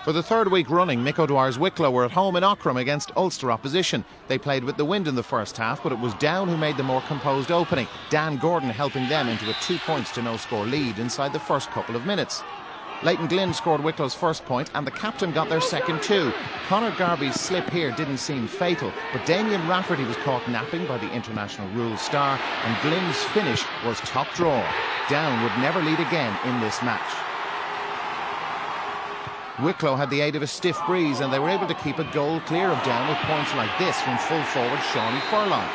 For the third week running, Mick O'Dwyer's Wicklow were at home in Aughrim against Ulster opposition. They played with the wind in the first half, but it was Down who made the more composed opening. Dan Gordon helping them into a 2-points-to-no-score lead inside the first couple of minutes. Leighton Glynn scored Wicklow's first point and the captain got their second too. Conor Garvey's slip here didn't seem fatal, but Damien Rafferty was caught napping by the international rules star and Glynn's finish was top drawer. Down would never lead again in this match. Wicklow had the aid of a stiff breeze and they were able to keep a goal clear of Down with points like this from full forward Shawnee Furlong.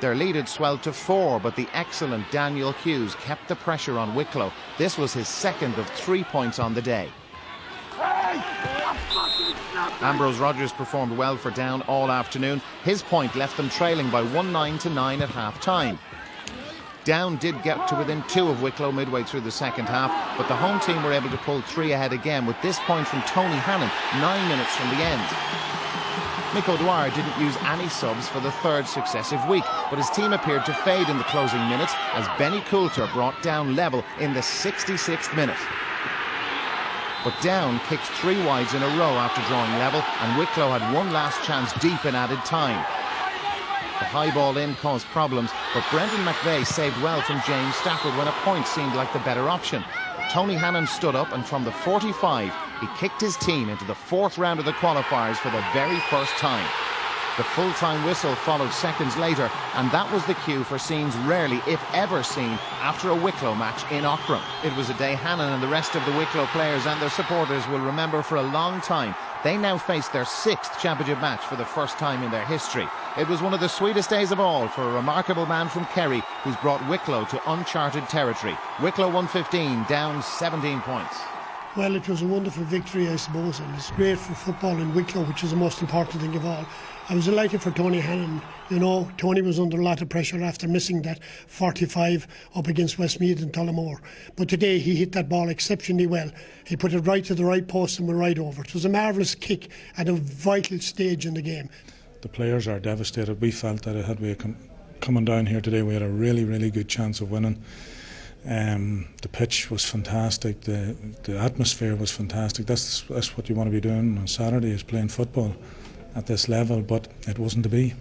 Their lead had swelled to 4, but the excellent Daniel Hughes kept the pressure on Wicklow. This was his second of 3 points on the day. Ambrose Rogers performed well for Down all afternoon. His point left them trailing by 19-9 at half-time. Down did get to within 2 of Wicklow midway through the second half, but the home team were able to pull 3 ahead again with this point from Tony Hannon 9 minutes from the end. Mick O'Dwyer didn't use any subs for the third successive week, but his team appeared to fade in the closing minutes as Benny Coulter brought Down level in the 66th minute. But Down kicked 3 wides in a row after drawing level, and Wicklow had one last chance deep in added time. The high ball in caused problems, but Brendan McVeigh saved well from James Stafford when a point seemed like the better option. Tony Hannon stood up and from the 45 he kicked his team into the 4th round of the qualifiers for the very first time. The full-time whistle followed seconds later, and that was the cue for scenes rarely, if ever, seen after a Wicklow match in Aughrim. It was a day Hannon and the rest of the Wicklow players and their supporters will remember for a long time. They now face their 6th championship match for the first time in their history. It was one of the sweetest days of all for a remarkable man from Kerry who's brought Wicklow to uncharted territory. Wicklow 115, Down 17 points. Well, it was a wonderful victory, I suppose, and it's great for football in Wicklow, which is the most important thing of all. I was delighted for Tony Hannon. You know, Tony was under a lot of pressure after missing that 45 up against Westmeath and Tullamore. But today he hit that ball exceptionally well. He put it right to the right post and went right over. It was a marvellous kick at a vital stage in the game. The players are devastated. We felt that had we coming down here today, we had a really, really good chance of winning. The pitch was fantastic. The atmosphere was fantastic. That's what you want to be doing on Saturday, is playing football at this level, but it wasn't to be.